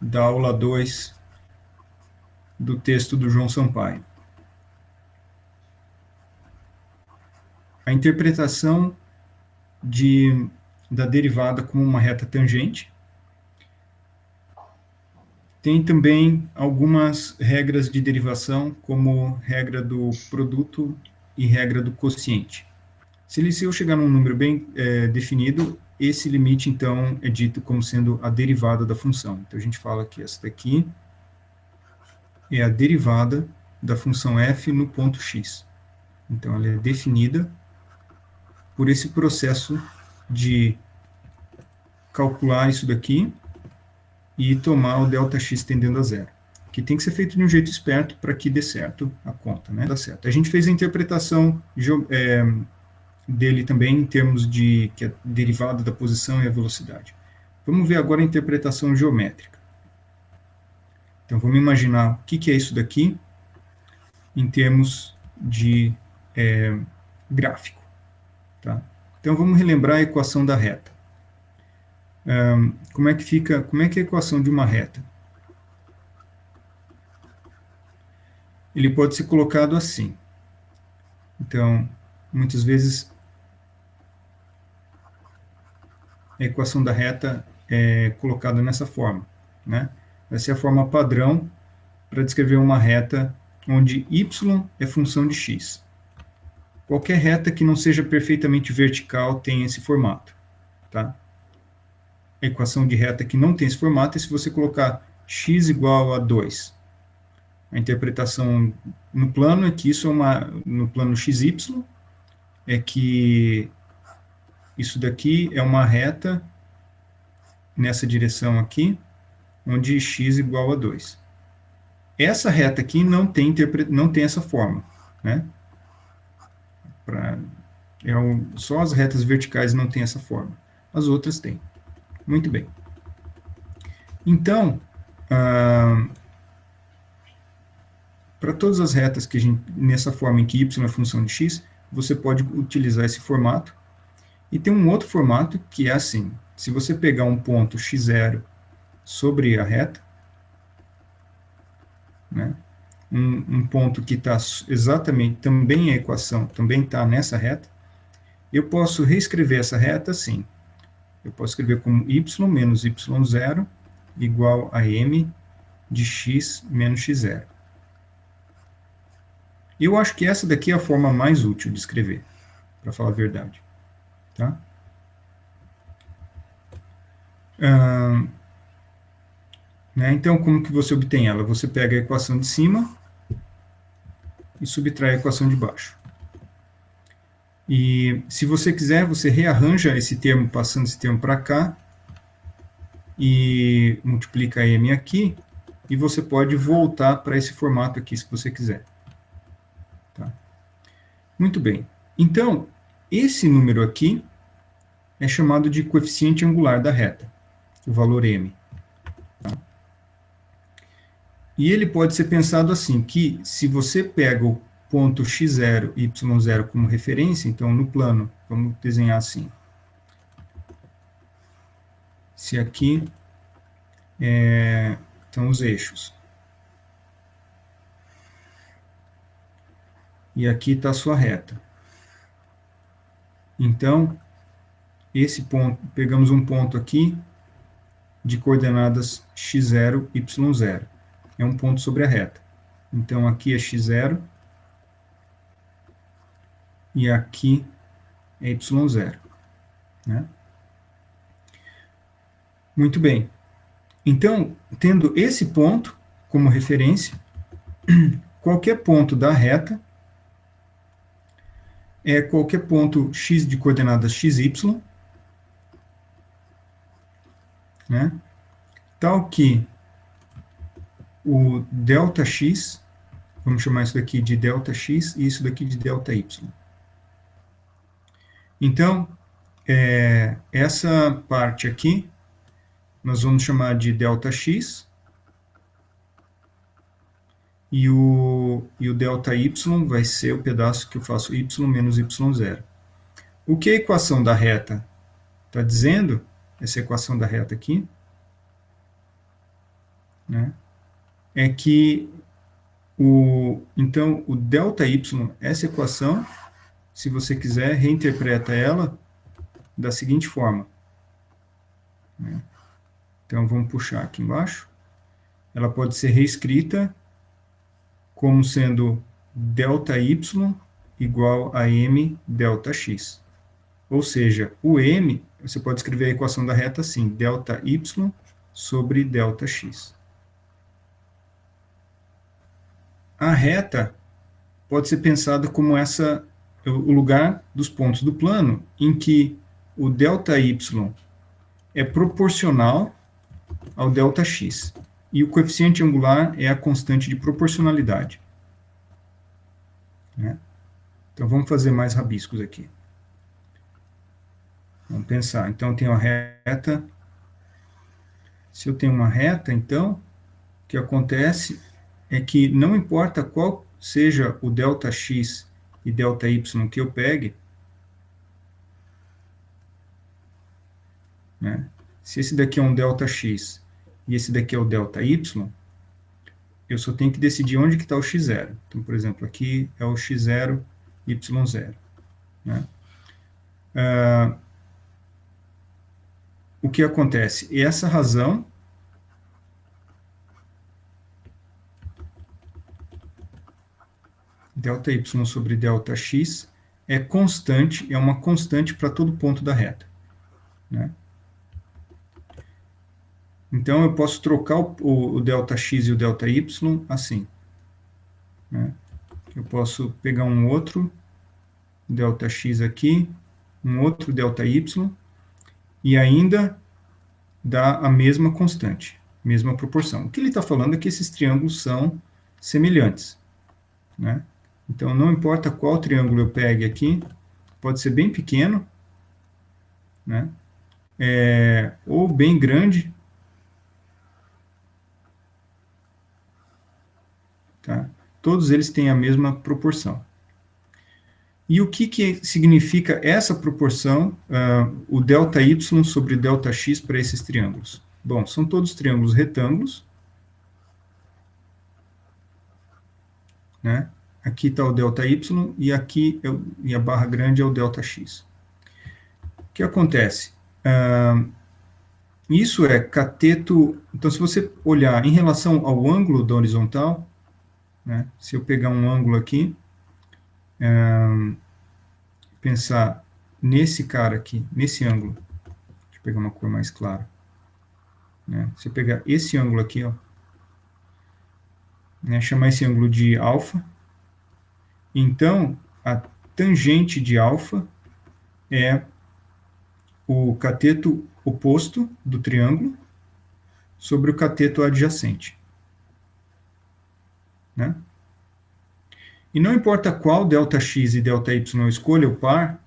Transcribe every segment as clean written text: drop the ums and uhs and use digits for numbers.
da aula 2 do texto do João Sampaio. A interpretação da derivada como uma reta tangente. Tem também algumas regras de derivação, como regra do produto e regra do quociente. Se eu chegar num número bem definido, esse limite, então, é dito como sendo a derivada da função. Então, a gente fala que essa daqui é a derivada da função f no ponto x. Então, ela é definida por esse processo de calcular isso daqui e tomar o ΔX tendendo a zero. Que tem que ser feito de um jeito esperto para que dê certo a conta, né? Dá certo. A gente fez a interpretação dele também em termos de que é derivada da posição e a velocidade. Vamos ver agora a interpretação geométrica. Então, vamos imaginar o que é isso daqui em termos de gráfico. Tá? Então, vamos relembrar a equação da reta. Como é que é a equação de uma reta? Ele pode ser colocado assim. Então, muitas vezes, a equação da reta é colocada nessa forma, né? Essa é a forma padrão para descrever uma reta onde y é função de x. Qualquer reta que não seja perfeitamente vertical tem esse formato. Tá? A equação de reta que não tem esse formato é se você colocar x igual a 2. A interpretação no plano é que isso no plano xy, é que isso daqui é uma reta nessa direção aqui, onde x igual a 2. Essa reta aqui não tem essa forma, né? Só as retas verticais não têm essa forma. As outras têm. Muito bem. Então, para todas as retas que nessa forma em que y é função de x, você pode utilizar esse formato. E tem um outro formato que é assim. Se você pegar um ponto x0 sobre a reta, né, um ponto que está exatamente, também a equação, também está nessa reta, eu posso reescrever essa reta assim. Eu posso escrever como y menos y0 igual a m de x menos x0. Eu acho que essa daqui é a forma mais útil de escrever, para falar a verdade. Tá? Né, então, como que você obtém ela? Você pega a equação de cima e subtrai a equação de baixo. E, se você quiser, você rearranja esse termo, passando esse termo para cá, e multiplica m aqui, e você pode voltar para esse formato aqui, se você quiser. Tá? Muito bem. Então, esse número aqui é chamado de coeficiente angular da reta, o valor m. Tá? E ele pode ser pensado assim, que se você pega o ponto x0 e y0 como referência, então no plano, vamos desenhar assim. Se aqui estão os eixos. E aqui está a sua reta. Então, esse ponto, pegamos um ponto aqui de coordenadas x0, y0. É um ponto sobre a reta. Então, aqui é x0 e aqui é y0. Né? Muito bem. Então, tendo esse ponto como referência, qualquer ponto da reta é qualquer ponto x de coordenadas xy, né? Tal que o ΔX, vamos chamar isso daqui de ΔX e isso daqui de ΔY. Então, essa parte aqui, nós vamos chamar de ΔX, e o ΔY vai ser o pedaço que eu faço y menos y0. O que a equação da reta está dizendo, essa equação da reta aqui, né, é que então, o ΔY, essa equação, se você quiser, reinterpreta ela da seguinte forma, né? Então, vamos puxar aqui embaixo. Ela pode ser reescrita como sendo ΔY igual a m ΔX. Ou seja, o m, você pode escrever a equação da reta assim, ΔY sobre ΔX. A reta pode ser pensada como o lugar dos pontos do plano em que o ΔY é proporcional ao ΔX. E o coeficiente angular é a constante de proporcionalidade, né? Então, vamos fazer mais rabiscos aqui. Vamos pensar. Então, eu tenho a reta. Se eu tenho uma reta, então, o que acontece é que não importa qual seja o ΔX e ΔY que eu pegue, né? Se esse daqui é um ΔX e esse daqui é o ΔY, eu só tenho que decidir onde que está o x0. Então, por exemplo, aqui é o x0, y0. Né? O que acontece? E essa razão ΔY sobre ΔX é constante, é uma constante para todo ponto da reta, né? Então, eu posso trocar o ΔX e o ΔY assim, né? Eu posso pegar um outro ΔX aqui, um outro ΔY, e ainda dá a mesma constante, mesma proporção. O que ele está falando é que esses triângulos são semelhantes, né? Então, não importa qual triângulo eu pegue aqui, pode ser bem pequeno, né? Ou bem grande, tá? Todos eles têm a mesma proporção. E o que significa essa proporção, o ΔY sobre ΔX para esses triângulos? Bom, são todos triângulos retângulos, né? Aqui está o ΔY e aqui e a barra grande é o ΔX. O que acontece? Isso é cateto. Então, se você olhar em relação ao ângulo da horizontal, né? Se eu pegar um ângulo aqui, pensar nesse cara aqui, nesse ângulo, deixa eu pegar uma cor mais clara, né? Se eu pegar esse ângulo aqui, ó, né? Chamar esse ângulo de alfa, então a tangente de alfa é o cateto oposto do triângulo sobre o cateto adjacente, né? E não importa qual ΔX e ΔY eu escolha, o par,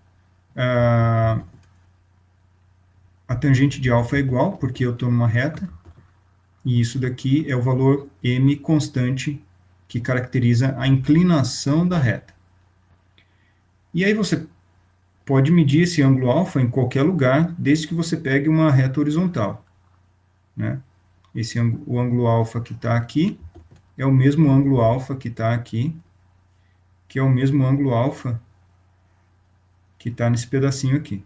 a tangente de alfa é igual, porque eu estou numa reta, e isso daqui é o valor m constante que caracteriza a inclinação da reta. E aí você pode medir esse ângulo alfa em qualquer lugar, desde que você pegue uma reta horizontal, né? O ângulo alfa que está aqui é o mesmo ângulo alfa que está aqui, que é o mesmo ângulo alfa que está nesse pedacinho aqui.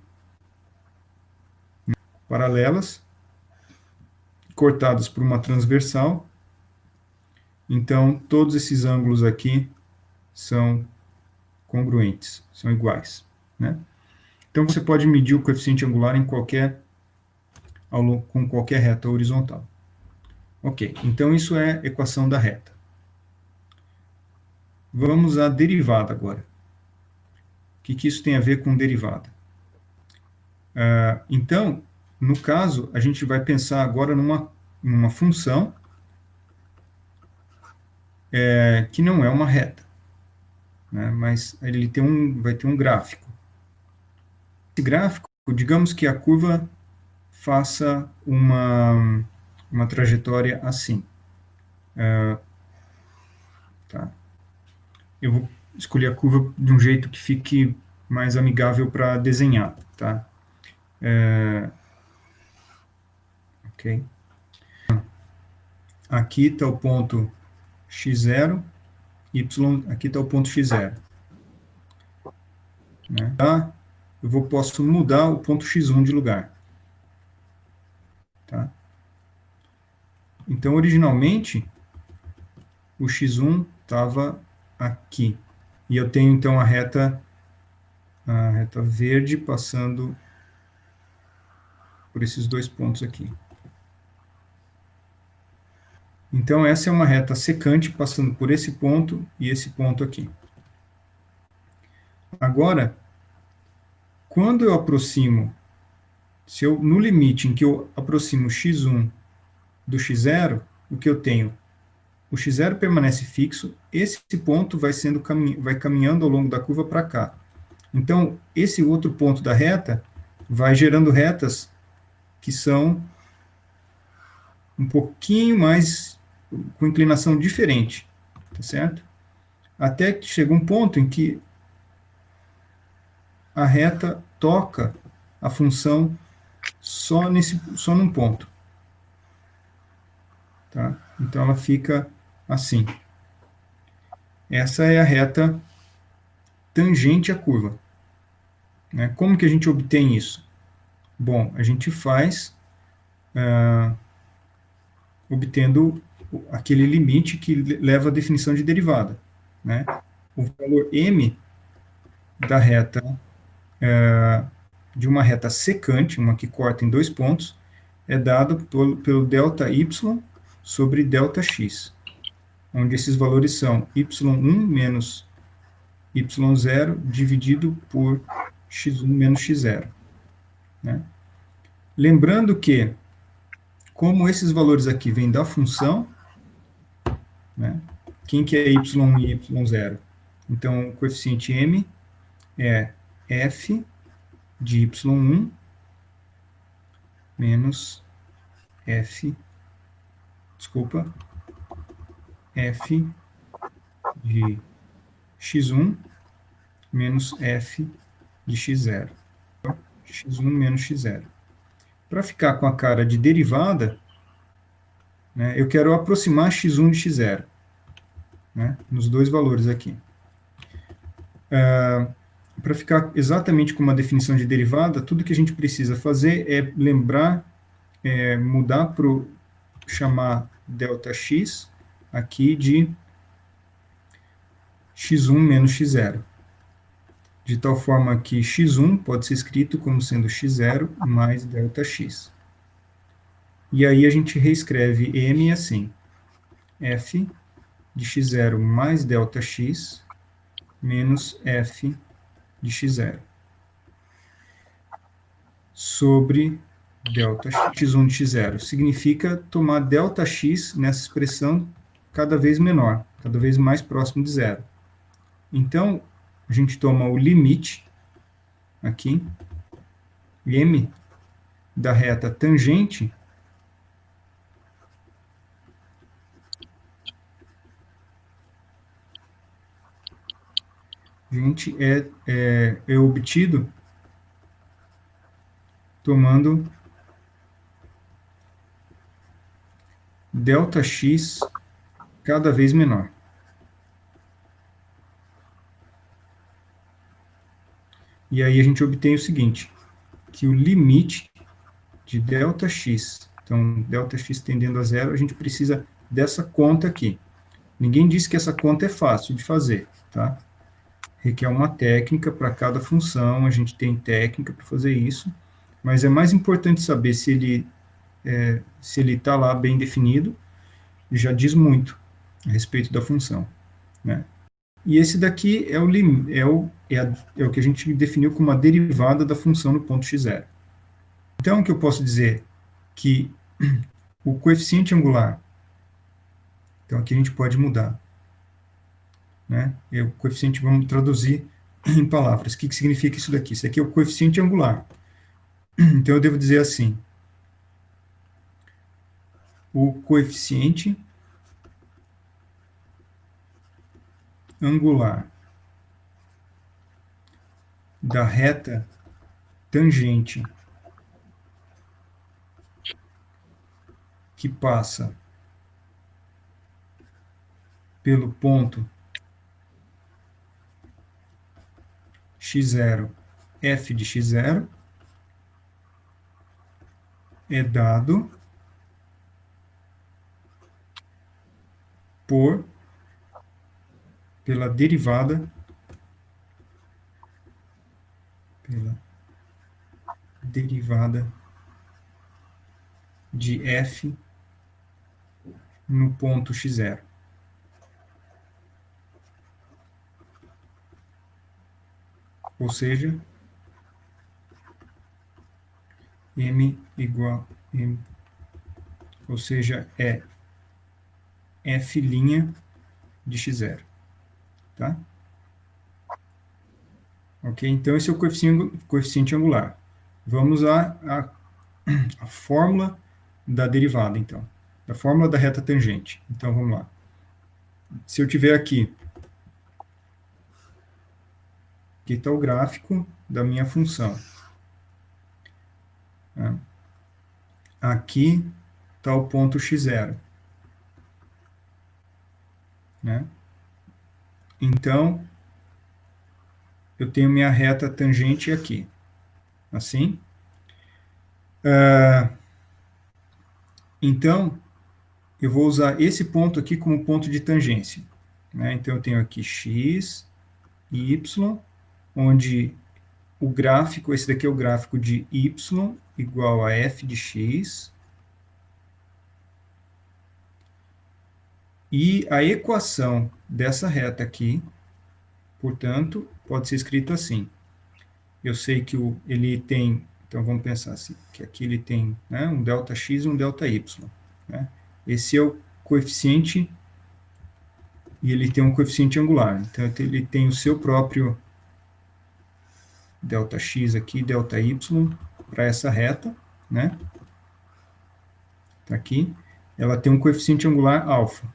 Paralelas, cortadas por uma transversal. Então, todos esses ângulos aqui são congruentes, são iguais, né? Então, você pode medir o coeficiente angular com qualquer reta horizontal. Ok, então isso é equação da reta. Vamos à derivada agora. O que isso tem a ver com derivada? Então, no caso, a gente vai pensar agora numa função que não é uma reta, né, mas ele vai ter um gráfico. Esse gráfico, digamos que a curva faça uma trajetória assim. Tá? Eu vou escolher a curva de um jeito que fique mais amigável para desenhar. Tá? Ok. aqui está o ponto x0, y, aqui está o ponto x0. Né? Tá? Posso mudar o ponto x1 de lugar. Tá? Então, originalmente, o x1 estava aqui. E eu tenho, então, a reta verde passando por esses dois pontos aqui. Então, essa é uma reta secante passando por esse ponto e esse ponto aqui. Agora, quando eu aproximo, no limite em que eu aproximo x1 do x0, o que eu tenho? O x0 permanece fixo, esse ponto vai caminhando ao longo da curva para cá. Então, esse outro ponto da reta vai gerando retas que são um pouquinho mais, com inclinação diferente, tá certo? Até que chega um ponto em que a reta toca a função só num ponto. Tá? Então, ela fica assim. Essa é a reta tangente à curva. Né? Como que a gente obtém isso? Bom, a gente faz obtendo aquele limite que leva à definição de derivada. Né? O valor m da reta, de uma reta secante, uma que corta em dois pontos, é dado pelo delta y sobre delta x, onde esses valores são y1 menos y0 dividido por x1 menos x0. Né? Lembrando que, como esses valores aqui vêm da função, né, quem que é y1 e y0? Então, o coeficiente m é f de y1 menos f de x1 menos f de x0. x1 menos x0. Para ficar com a cara de derivada, né, eu quero aproximar x1 de x0, né, nos dois valores aqui. Para ficar exatamente com uma definição de derivada, tudo que a gente precisa fazer é lembrar, mudar para chamar ΔX aqui de x1 menos x0. De tal forma que x1 pode ser escrito como sendo x0 mais ΔX. E aí a gente reescreve m assim, f de x0 mais ΔX menos f de x0 sobre x1 de x0. Significa tomar ΔX nessa expressão cada vez menor, cada vez mais próximo de zero. Então, a gente toma o limite aqui, m da reta tangente é obtido tomando ΔX cada vez menor. E aí a gente obtém o seguinte, que o limite de ΔX, então ΔX tendendo a zero, a gente precisa dessa conta aqui. Ninguém disse que essa conta é fácil de fazer, tá? Requer uma técnica para cada função, a gente tem técnica para fazer isso, mas é mais importante saber se ele está lá bem definido, já diz muito a respeito da função, né? E esse daqui é o que a gente definiu como a derivada da função no ponto x0. Então, o que eu posso dizer? Que o coeficiente angular, então aqui a gente pode mudar, né? O coeficiente, vamos traduzir em palavras. O que significa isso daqui? Isso aqui é o coeficiente angular. Então, eu devo dizer assim, o coeficiente angular da reta tangente que passa pelo ponto x0, f de x0, é dado pela derivada de f no ponto x0. Ou seja, m igual m, ou seja, é f' de x0, tá? Ok? Então, esse é o coeficiente angular. Vamos à fórmula da derivada, então. Da fórmula da reta tangente. Então, vamos lá. Se eu tiver aqui está o gráfico da minha função. Aqui está o ponto x0. Né? Então, eu tenho minha reta tangente aqui. Assim. Então, eu vou usar esse ponto aqui como ponto de tangência. Né? Então, eu tenho aqui x, y, onde o gráfico, esse daqui é o gráfico de y igual a f de x. E a equação dessa reta aqui, portanto, pode ser escrito assim. Eu sei que ele tem, então vamos pensar assim, que aqui ele tem, né, um ΔX e um ΔY. Né? Esse é o coeficiente, e ele tem um coeficiente angular. Então, ele tem o seu próprio ΔX aqui, ΔY, para essa reta, né? Tá aqui. Ela tem um coeficiente angular alfa.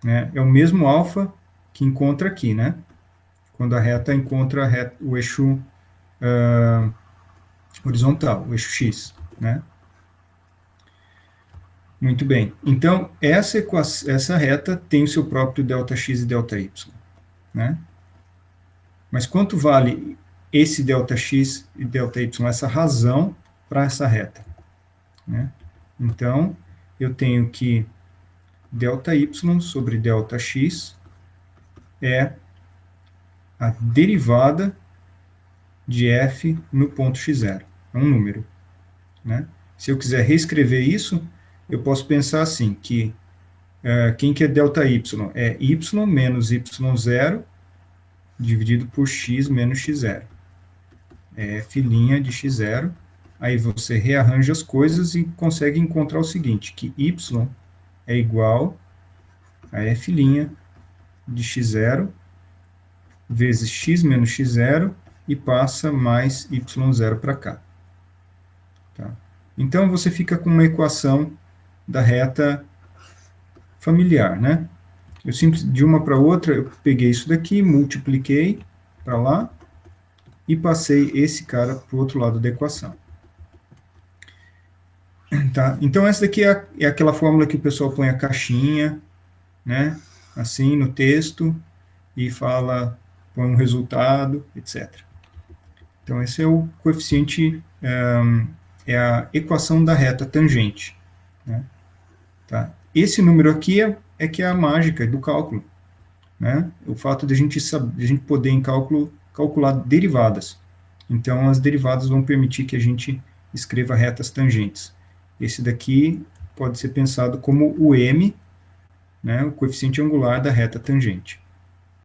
Né? É o mesmo alfa que encontra aqui, né? Quando a reta encontra o eixo horizontal, o eixo x, né? Muito bem. Então, essa reta tem o seu próprio ΔX e ΔY, né? Mas quanto vale esse ΔX e ΔY, essa razão para essa reta? Né? Então, eu tenho que ΔY sobre ΔX é a derivada de f no ponto x0. É um número. Né? Se eu quiser reescrever isso, eu posso pensar assim, que quem que é ΔY? É y menos y0 dividido por x menos x0. É f' de x0. Aí você rearranja as coisas e consegue encontrar o seguinte, que y é igual a f' de x0 vezes x menos x0 e passa mais y0 para cá. Tá? Então, você fica com uma equação da reta familiar, né? Eu de uma para outra, eu peguei isso daqui, multipliquei para lá e passei esse cara para o outro lado da equação. Tá? Então, essa daqui é aquela fórmula que o pessoal põe a caixinha, né? Assim, no texto, e fala, põe um resultado, etc. Então, esse é o coeficiente, é a equação da reta tangente. Né? Tá? Esse número aqui é que é a mágica do cálculo. Né? O fato de a gente poder em cálculo calcular derivadas. Então, as derivadas vão permitir que a gente escreva retas tangentes. Esse daqui pode ser pensado como o m, né, o coeficiente angular da reta tangente.